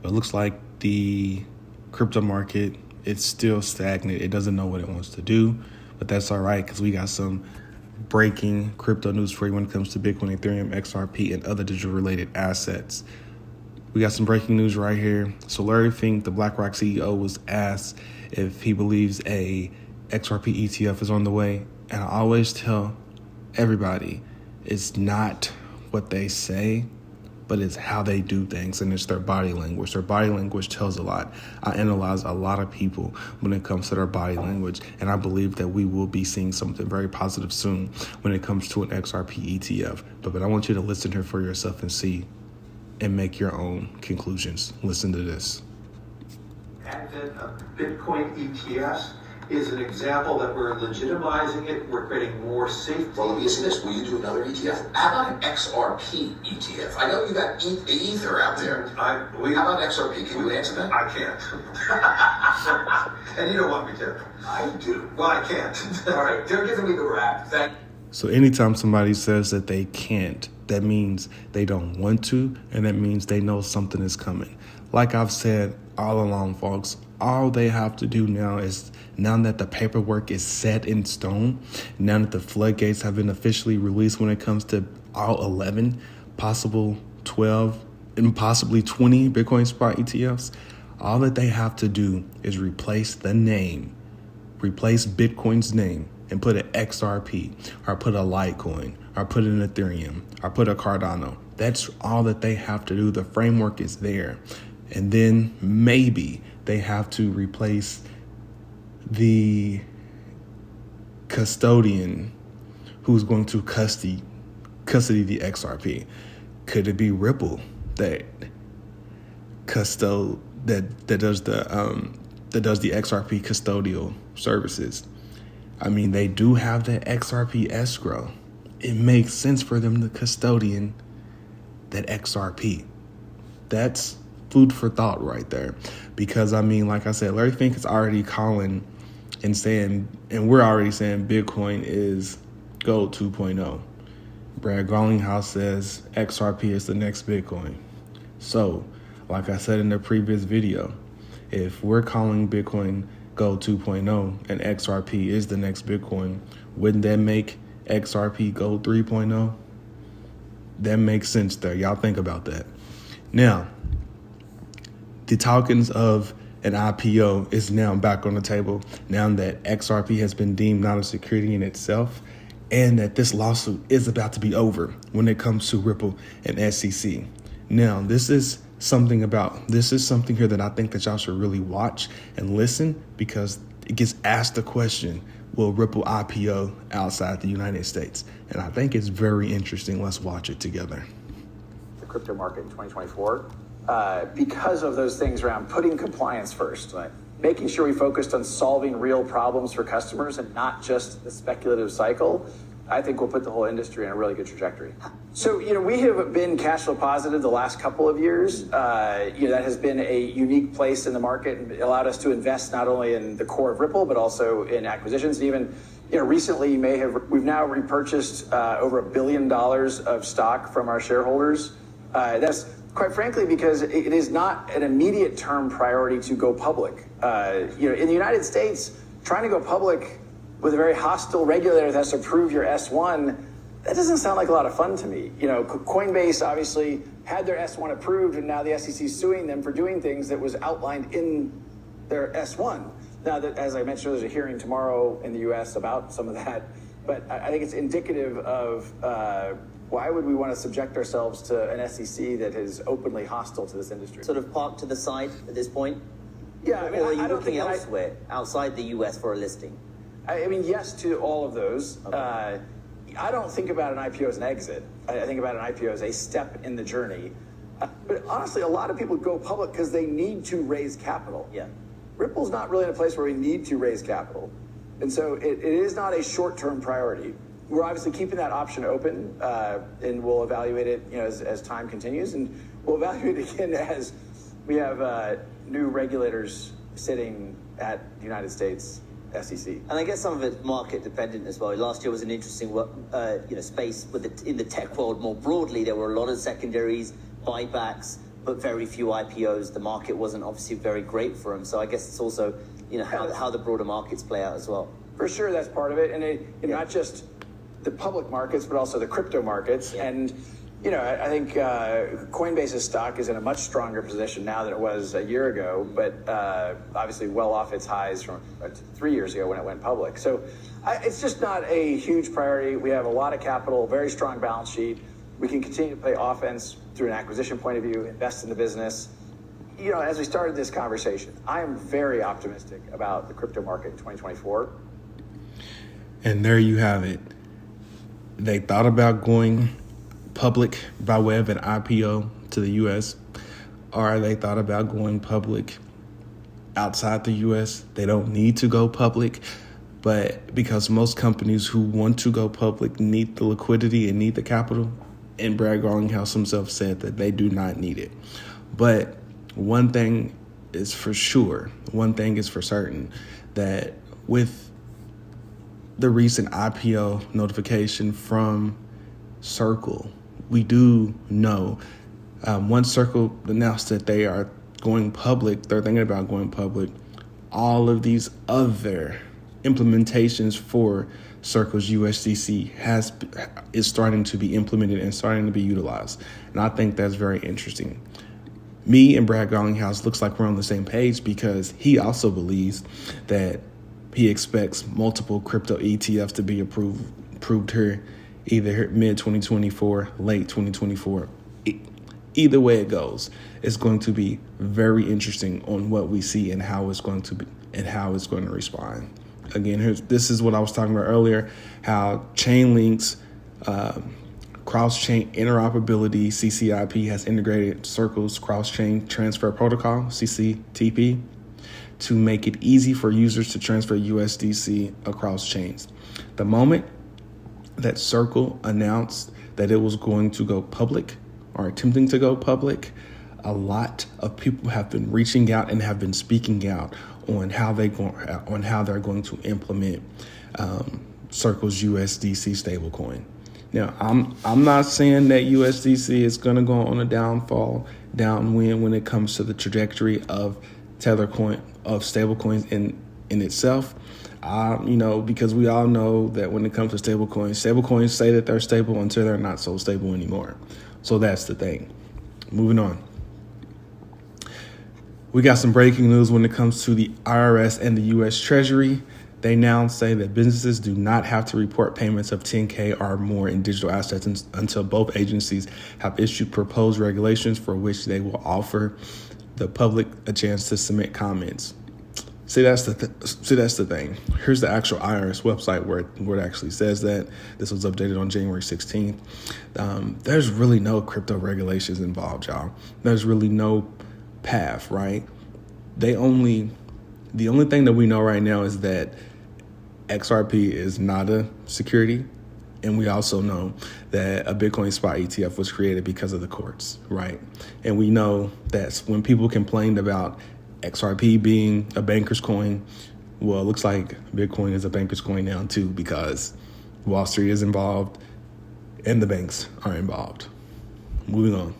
But it looks like the crypto market, it's still stagnant. It doesn't know what it wants to do, but that's all right because we got some breaking crypto news for you when it comes to Bitcoin, Ethereum, XRP, and other digital related assets. We got some breaking news right here. So Larry Fink, the BlackRock CEO, was asked if he believes a XRP ETF is on the way. And I always tell everybody, it's not what they say, but it's how they do things, and it's their body language. Their body language tells a lot. I analyze a lot of people when it comes to their body language, and I believe that we will be seeing something very positive soon when it comes to an XRP ETF. But I want you to listen here for yourself and see and make your own conclusions. Listen to this. Advent of Bitcoin ETFs is an example that we're legitimizing it. We're creating more safety. Well, let me ask you this. Will you do another ETF? How about an XRP ETF? I know you got Ether out there. How about XRP? Can you answer that? I can't. And you don't want me to. I do. Well, I can't. All right. They're giving me the rap. So anytime somebody says that they can't, that means they don't want to, and that means they know something is coming. Like I've said all along, folks, all they have to do now is, now that the paperwork is set in stone, now that the floodgates have been officially released when it comes to all 11, possible 12, and possibly 20 Bitcoin spot ETFs, all that they have to do is replace the name, replace Bitcoin's name, and put an XRP, or put a Litecoin, or put an Ethereum, or put a Cardano. That's all that they have to do. The framework is there. And then maybe they have to replace the custodian who's going to custody the XRP. Could it be Ripple that does the XRP custodial services? I mean, they do have the XRP Escrow. It makes sense for them to custodian that XRP. That's food for thought right there. Because, I mean, like I said, Larry Fink is already calling and saying, and we're already saying Bitcoin is gold 2.0. Brad Garlinghouse says XRP is the next Bitcoin. So, like I said in the previous video, if we're calling Bitcoin gold 2.0 and XRP is the next Bitcoin, wouldn't that make XRP gold 3.0? That makes sense there. Y'all think about that. Now, the tokens of an IPO is now back on the table now that XRP has been deemed not a security in itself, and that this lawsuit is about to be over when it comes to Ripple and SEC. Now, this is something here that I think that y'all should really watch and listen, because it gets asked the question, will Ripple IPO outside the United States? And I think it's very interesting. Let's watch it together. The crypto market in 2024, because of those things around putting compliance first, like making sure we focused on solving real problems for customers and not just the speculative cycle, I think will put the whole industry in a really good trajectory. So, we have been cash flow positive the last couple of years. That has been a unique place in the market and allowed us to invest not only in the core of Ripple, but also in acquisitions. And even, recently we've now repurchased over $1 billion of stock from our shareholders. That's quite frankly because it is not an immediate term priority to go public. In the United States, trying to go public with a very hostile regulator that has to approve your S1, that doesn't sound like a lot of fun to me. Coinbase obviously had their S1 approved, and now the SEC is suing them for doing things that was outlined in their S1. Now, that, as I mentioned, there's a hearing tomorrow in the U.S. about some of that, but I think it's indicative of why would we want to subject ourselves to an SEC that is openly hostile to this industry? Sort of parked to the side at this point? Yeah, or are you looking elsewhere, outside the U.S. for a listing? I mean, yes to all of those. Okay. I don't think about an IPO as an exit. I think about an IPO as a step in the journey. But honestly, a lot of people go public because they need to raise capital. Yeah. Ripple's not really in a place where we need to raise capital. And so it is not a short-term priority. We're obviously keeping that option open, and we'll evaluate it, as time continues. And we'll evaluate it again as we have new regulators sitting at the United States SEC. And I guess some of it's market dependent as well. Last year was an interesting space in the tech world more broadly. There were a lot of secondaries, buybacks, but very few IPOs. The market wasn't obviously very great for them. So I guess it's also, how the broader markets play out as well. For sure, that's part of it. And not just the public markets, but also the crypto markets. Yeah. And, I think Coinbase's stock is in a much stronger position now than it was a year ago, but obviously well off its highs from 3 years ago when it went public. So it's just not a huge priority. We have a lot of capital, very strong balance sheet. We can continue to play offense through an acquisition point of view, invest in the business. As we started this conversation, I am very optimistic about the crypto market in 2024. And there you have it. They thought about going public by way of an IPO to the U.S., or they thought about going public outside the U.S. They don't need to go public, but because most companies who want to go public need the liquidity and need the capital, and Brad Garlinghouse himself said that they do not need it. But one thing is for sure, one thing is for certain, that with the recent IPO notification from Circle, we do know once Circle announced that they are going public, they're thinking about going public, all of these other implementations for Circle's USDC is starting to be implemented and starting to be utilized. And I think that's very interesting. Me and Brad Garlinghouse looks like we're on the same page because he also believes that he expects multiple crypto ETFs to be approved here, either mid-2024, late 2024. Either way it goes, it's going to be very interesting on what we see and how it's going to be and how it's going to respond. Again, this is what I was talking about earlier, how Chainlink's cross-chain interoperability, CCIP, has integrated Circle's cross-chain transfer protocol, CCTP, to make it easy for users to transfer USDC across chains. The moment that Circle announced that it was going to go public or attempting to go public, a lot of people have been reaching out and have been speaking out on how they're going to implement Circle's USDC stablecoin. Now, I'm not saying that USDC is going to go on a downwind when it comes to the trajectory of Tether coin, of stablecoins in itself. Because we all know that when it comes to stablecoins say that they're stable until they're not so stable anymore. So that's the thing. Moving on. We got some breaking news when it comes to the IRS and the U.S. Treasury. They now say that businesses do not have to report payments of $10K or more in digital assets until both agencies have issued proposed regulations for which they will offer the public a chance to submit comments. See, that's the thing. Here's the actual IRS website where it actually says that. This was updated on January 16th. There's really no crypto regulations involved, y'all. There's really no path, right? The only thing that we know right now is that XRP is not a security. And we also know that a Bitcoin spot ETF was created because of the courts, right? And we know that when people complained about XRP being a banker's coin, well, it looks like Bitcoin is a banker's coin now too, because Wall Street is involved and the banks are involved. Moving on.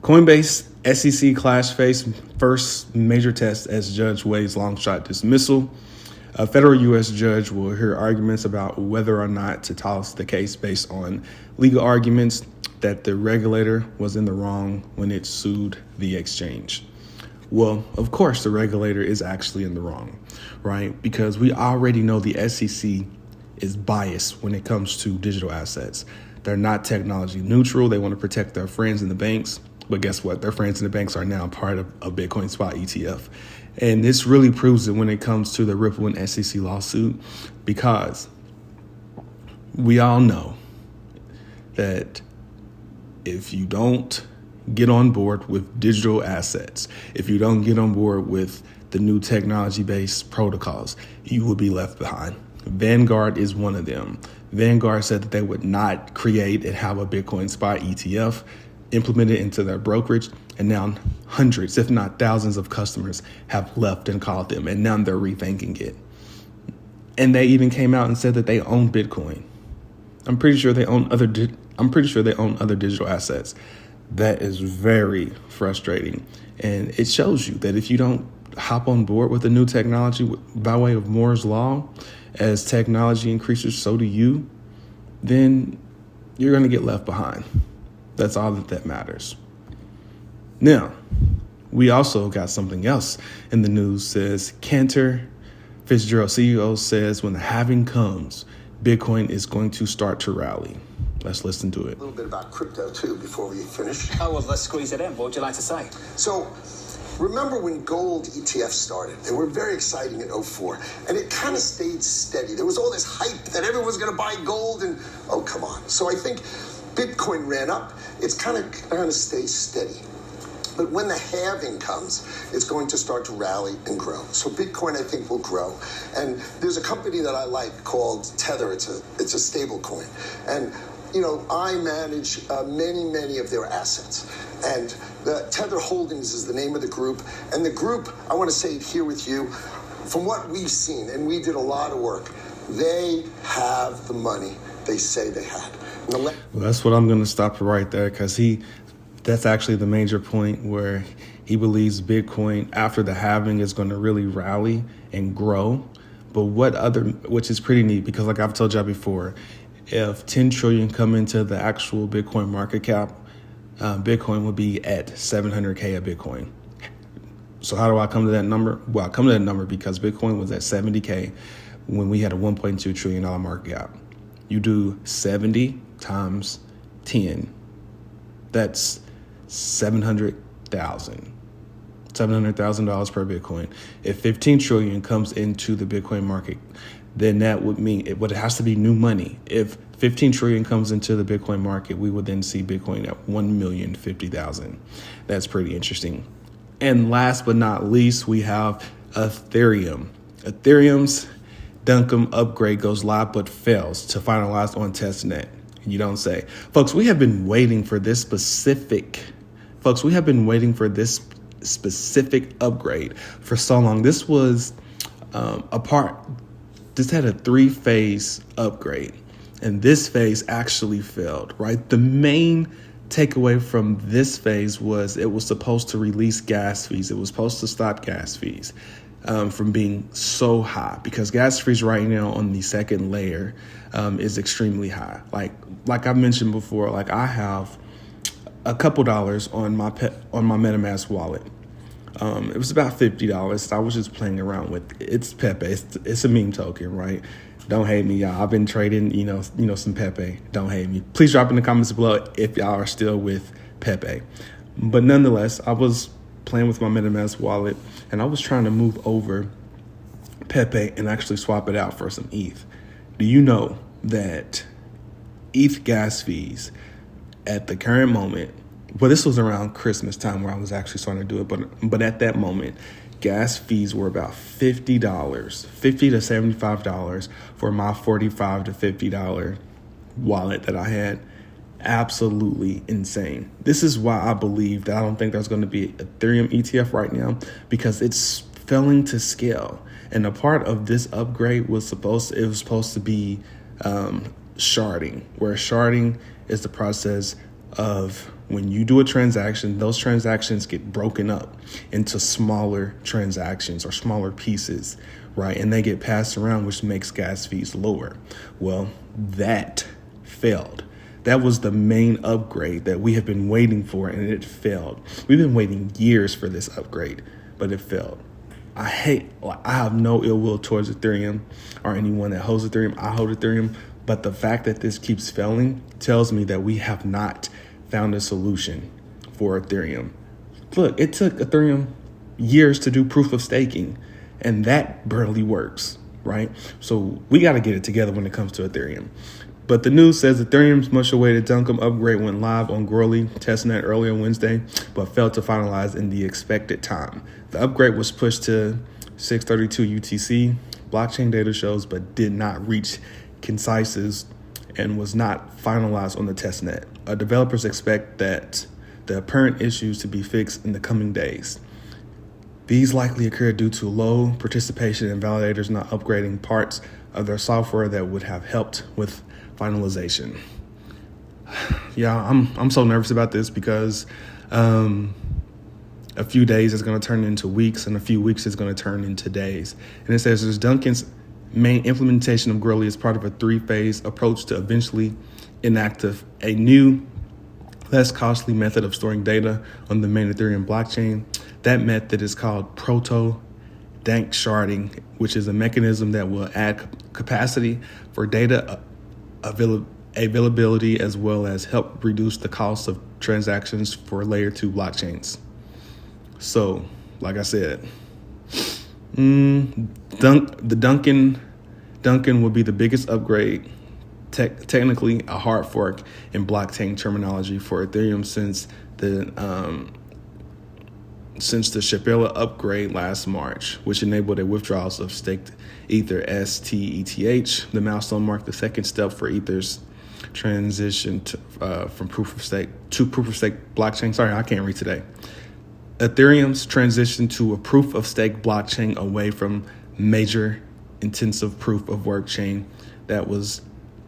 Coinbase SEC clash faced first major test as judge weighs long shot dismissal. A federal U.S. judge will hear arguments about whether or not to toss the case based on legal arguments that the regulator was in the wrong when it sued the exchange. Well, of course, the regulator is actually in the wrong, right? Because we already know the SEC is biased when it comes to digital assets. They're not technology neutral. They want to protect their friends in the banks. But guess what? Their friends in the banks are now part of a Bitcoin spot ETF. And this really proves it when it comes to the Ripple and SEC lawsuit, because we all know that if you don't get on board with digital assets, if you don't get on board with the new technology-based protocols, you will be left behind. Vanguard is one of them. Vanguard said that they would not create and have a Bitcoin spot ETF implemented into their brokerage, and now hundreds, if not thousands of customers have left and called them, and now they're rethinking it. And they even came out and said that they own Bitcoin. I'm pretty sure they own other digital assets. That is very frustrating. And it shows you that if you don't hop on board with the new technology by way of Moore's Law, as technology increases, so do you, then you're going to get left behind. That's all that matters. Now, we also got something else in the news. Says Cantor Fitzgerald, CEO, says when the halving comes, Bitcoin is going to start to rally. Let's listen to it. A little bit about crypto, too, before we finish. Oh, well, let's squeeze it in. What would you like to say? So, remember when gold ETFs started? They were very exciting in 2004, and it kind of stayed steady. There was all this hype that everyone was going to buy gold, and oh, come on. So I think Bitcoin ran up. It's kind of going to stay steady. But when the halving comes, it's going to start to rally and grow. So Bitcoin, I think, will grow. And there's a company that I like called Tether. It's a stable coin. And you know, I manage many of their assets. And the Tether Holdings is the name of the group. And the group, I want to say it here with you, from what we've seen, and we did a lot of work, they have the money they say they had. Well, that's what I'm going to stop right there, because that's actually the major point where he believes Bitcoin after the halving is going to really rally and grow. But which is pretty neat, because like I've told y'all before, if 10 trillion come into the actual Bitcoin market cap, Bitcoin would be at 700K a Bitcoin. So how do I come to that number? Well, I come to that number because Bitcoin was at 70K when we had a $1.2 trillion market cap. You do 70 times 10. That's $700,000 per Bitcoin. If 15 trillion comes into the Bitcoin market, then that would mean it has to be new money. If 15 trillion comes into the Bitcoin market, we would then see Bitcoin at 1,050,000. That's pretty interesting. And last but not least, we have Ethereum. Ethereum's Duncan upgrade goes live but fails to finalize on testnet. You don't say. Folks, we have been waiting for this specific upgrade for so long. This was this had a 3-phase upgrade, and this phase actually failed, right? The main takeaway from this phase was it was supposed to release gas fees. It was supposed to stop gas fees from being so high, because gas fees right now on the second layer is extremely high. Like I mentioned before, like I have a couple dollars on my MetaMask wallet. It was about $50. I was just playing around with it. It's Pepe. It's a meme token, right? Don't hate me, y'all. I've been trading, some Pepe. Don't hate me. Please drop in the comments below if y'all are still with Pepe. But nonetheless, I was playing with my MetaMask wallet, and I was trying to move over Pepe and actually swap it out for some ETH. Do you know that ETH gas fees at the current moment, well, this was around Christmas time where I was actually starting to do it, but at that moment, gas fees were about $50 to $75 for my $45 to $50 wallet that I had. Absolutely insane. This is why I believe that I don't think there's going to be an Ethereum ETF right now, because it's failing to scale. And a part of this upgrade was supposed to be sharding, where sharding is the process of when you do a transaction, those transactions get broken up into smaller transactions or smaller pieces, right? And they get passed around, which makes gas fees lower. Well, that failed. That was the main upgrade that we have been waiting for, and it failed. We've been waiting years for this upgrade, but it failed. I have no ill will towards Ethereum or anyone that holds Ethereum. I hold Ethereum, but the fact that this keeps failing tells me that we have not found a solution for Ethereum. Look, it took Ethereum years to do proof of staking, and that barely works, right? So we got to get it together when it comes to Ethereum. But the news says Ethereum's much-awaited Duncan upgrade went live on Goerli testnet earlier Wednesday, but failed to finalize in the expected time. The upgrade was pushed to 6:32 UTC. Blockchain data shows, but did not reach consensus and was not finalized on the testnet. Developers expect that the apparent issues to be fixed in the coming days. These likely occurred due to low participation and validators not upgrading parts of their software that would have helped with finalization. Yeah, I'm so nervous about this because a few days is going to turn into weeks, and a few weeks is going to turn into days. And it says there's Duncan's main implementation of Grilly is part of a 3-phase approach to eventually enact a new, less costly method of storing data on the main Ethereum blockchain. That method is called proto-dank sharding, which is a mechanism that will add capacity for data availability as well as help reduce the cost of transactions for layer 2 blockchains. So, like I said, the Duncan will be the biggest upgrade, technically a hard fork in blockchain terminology for Ethereum since the Shapella upgrade last March, which enabled a withdrawals of staked Ether STETH. The milestone marked the second step for Ether's transition from proof of stake to proof of stake blockchain. Sorry, I can't read today. Ethereum's transition to a proof of stake blockchain away from major intensive proof of work chain that was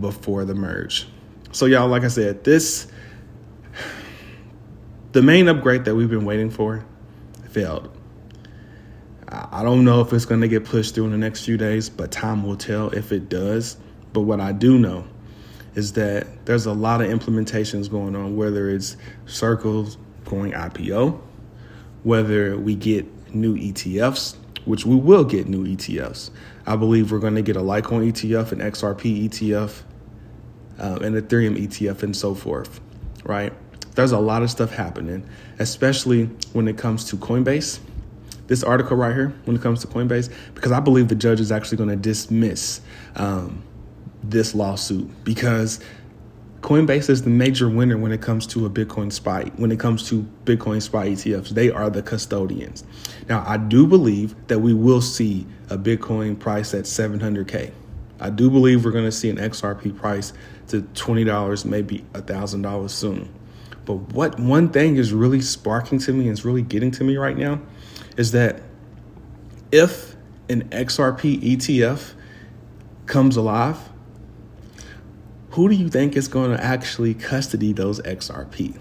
before the merge. So y'all, like I said, the main upgrade that we've been waiting for failed. I don't know if it's going to get pushed through in the next few days, but time will tell if it does. But what I do know is that there's a lot of implementations going on, whether it's Circles going IPO, whether we get new ETFs, which we will get new ETFs. I believe we're going to get a Litecoin ETF, an XRP ETF, an Ethereum ETF, and so forth, right? There's a lot of stuff happening, especially when it comes to Coinbase. This article right here, when it comes to Coinbase, because I believe the judge is actually going to dismiss this lawsuit because Coinbase is the major winner when it comes to a Bitcoin SPY. When it comes to Bitcoin SPY ETFs, they are the custodians. Now, I do believe that we will see a Bitcoin price at $700K. I do believe we're going to see an XRP price to $20, maybe $1,000 soon. But what one thing is really sparking to me and is really getting to me right now is that if an XRP ETF comes alive, who do you think is going to actually custody those XRP?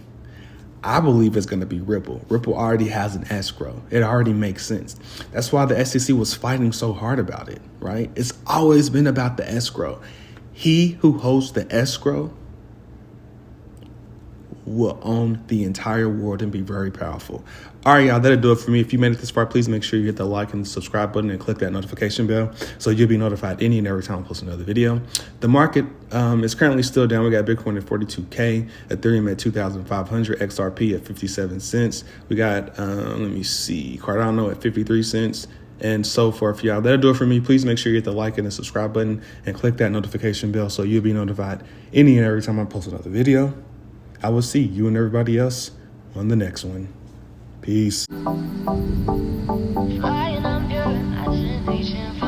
I believe it's going to be Ripple. Ripple already has an escrow. It already makes sense. That's why the SEC was fighting so hard about it, right? It's always been about the escrow. He who holds the escrow will own the entire world and be very powerful. All right, y'all, that'll do it for me. If you made it this far, please make sure you hit the like and subscribe button and click that notification bell so you'll be notified any and every time I post another video. The market is currently still down. We got Bitcoin at 42K, Ethereum at 2,500, XRP at 57 cents. We got, Cardano at 53 cents. And so forth, y'all. That'll do it for me. Please make sure you hit the like and the subscribe button and click that notification bell so you'll be notified any and every time I post another video. I will see you and everybody else on the next one. Peace. Flying, I'm pure, isolation.